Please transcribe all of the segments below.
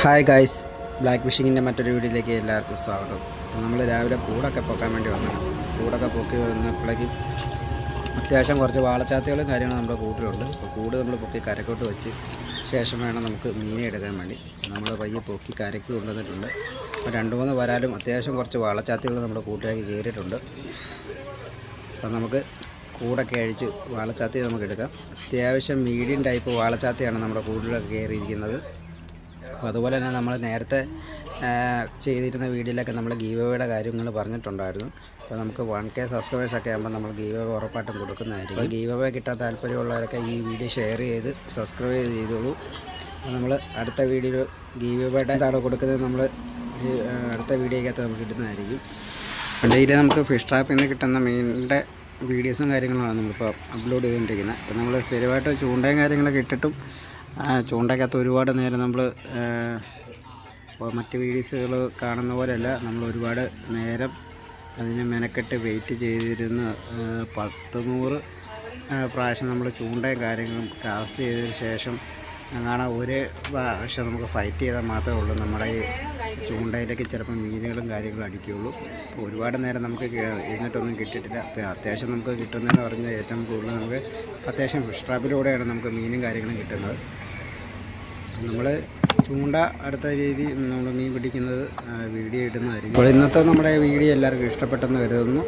Hi guys, black ഫിഷിങ്ങിൻ്റെ മറ്റൊരു വീഡിയോയിലേക്ക് എല്ലാവർക്കും സ്വാഗതം. നമ്മൾ രാവിലെ കൂടൊക്കെ പൊക്കാൻ വേണ്ടി വന്നു. കൂടൊക്കെ പൊക്കി വന്നപ്പോഴേക്കും അത്യാവശ്യം കുറച്ച് വാളച്ചാത്തികളും കാര്യങ്ങളും നമ്മുടെ കൂട്ടിലുണ്ട്. അപ്പോൾ കൂട് നമ്മൾ പൊക്കി കരക്കോട്ട് വെച്ച് ശേഷം വേണം നമുക്ക് മീനെ എടുക്കാൻ വേണ്ടി. നമ്മൾ പയ്യെ പൊക്കി കരയ്ക്ക് കൊണ്ടുവന്നിട്ടുണ്ട്. അപ്പോൾ 2-3 വരാലും അത്യാവശ്യം കുറച്ച് വാളച്ചാത്തികൾ നമ്മുടെ കൂട്ടിലേക്ക് കയറിയിട്ടുണ്ട്. അപ്പോൾ നമുക്ക് കൂടൊക്കെ അഴിച്ച് വാളച്ചാത്തി നമുക്ക് എടുക്കാം. അത്യാവശ്യം മീഡിയം ടൈപ്പ് വാളച്ചാത്തിയാണ് നമ്മുടെ കൂട്ടിലൊക്കെ കയറിയിരിക്കുന്നത്. അപ്പോൾ അതുപോലെ തന്നെ നമ്മൾ നേരത്തെ ചെയ്തിരുന്ന വീഡിയോയിലൊക്കെ നമ്മൾ ഗീവ് അവേയുടെ കാര്യങ്ങൾ പറഞ്ഞിട്ടുണ്ടായിരുന്നു. അപ്പോൾ നമുക്ക് 1K സബ്സ്ക്രൈബേഴ്സൊക്കെ ആകുമ്പോൾ നമ്മൾ ഗീവ് അവേ ഉറപ്പായിട്ടും കൊടുക്കുന്നതായിരിക്കും. അപ്പോൾ ഗീവ് അവേ കിട്ടാൻ താല്പര്യമുള്ളവരൊക്കെ ഈ വീഡിയോ ഷെയർ ചെയ്ത് സബ്സ്ക്രൈബ് ചെയ്തോളൂ. നമ്മൾ അടുത്ത വീഡിയോ ഗീവ് അവേയുടെ എന്താണ് കൊടുക്കുന്നത് നമ്മൾ അടുത്ത വീഡിയോയ്ക്കകത്ത് നമുക്ക് കിട്ടുന്നതായിരിക്കും. ഡെയിലി നമുക്ക് ഫിഷ് ട്രാപ്പിൽ നിന്ന് കിട്ടുന്ന മീനിൻ്റെ വീഡിയോസും കാര്യങ്ങളാണ് നമ്മളിപ്പോൾ അപ്ലോഡ് ചെയ്തുകൊണ്ടിരിക്കുന്നത്. അപ്പോൾ നമ്മൾ സ്ഥിരമായിട്ട് ചൂണ്ടയും കാര്യങ്ങളൊക്കെ ഇട്ടിട്ടും ചൂണ്ടയ്ക്കകത്ത് ഒരുപാട് നേരം നമ്മൾ മറ്റ് വീഡിയോസുകൾ കാണുന്ന പോലെയല്ല, നമ്മൾ ഒരുപാട് നേരം അതിന് മെനക്കെട്ട് വെയിറ്റ് ചെയ്തിരുന്ന് 10-100 പ്രാവശ്യം നമ്മൾ ചൂണ്ടയും കാര്യങ്ങളും കാസ്റ്റ് ചെയ്തതിന് ശേഷം കാണാൻ ഒരു പ്രാവശ്യം നമുക്ക് ഫൈറ്റ് ചെയ്താൽ മാത്രമേ ഉള്ളൂ നമ്മുടെ ഈ ചൂണ്ടയിലേക്ക് ചിലപ്പോൾ മീനുകളും കാര്യങ്ങളും അടിക്കുകയുള്ളൂ. അപ്പോൾ ഒരുപാട് നേരം നമുക്ക് എന്നിട്ടൊന്നും കിട്ടിയിട്ടില്ല. അപ്പോൾ അത്യാവശ്യം നമുക്ക് കിട്ടുന്നതെന്ന് പറഞ്ഞാൽ ഏറ്റവും കൂടുതൽ നമുക്ക് അത്യാവശ്യം ഫിഷ് ട്രാപ്പിലൂടെയാണ് നമുക്ക് മീനും കാര്യങ്ങളും കിട്ടുന്നത്. നമ്മൾ ചൂണ്ട അടുത്ത രീതി നമ്മൾ മീൻ പിടിക്കുന്നത് വീഡിയോ ഇടുന്നതായിരിക്കും. അപ്പോൾ ഇന്നത്തെ നമ്മുടെ വീഡിയോ എല്ലാവർക്കും ഇഷ്ടപ്പെട്ടെന്ന് കരുതുന്നു.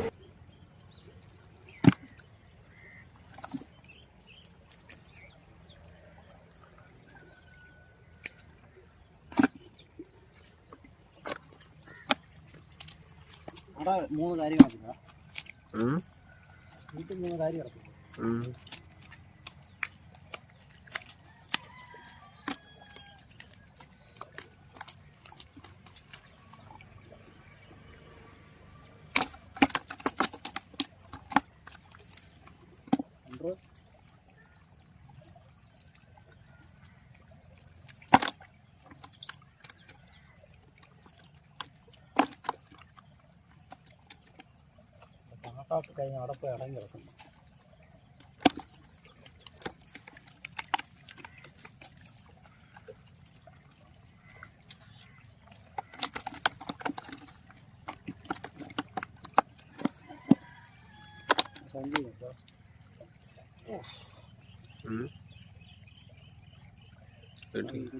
അവിടെ 3 കാര്യം നടക്കുക. 3 കാര്യം നടക്കും. കണക്കാക്കി കഴിഞ്ഞാൽ അവിടെ പോയി അടങ്ങി കിടക്കുന്നു. സഞ്ചി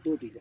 കിട്ടില്ല.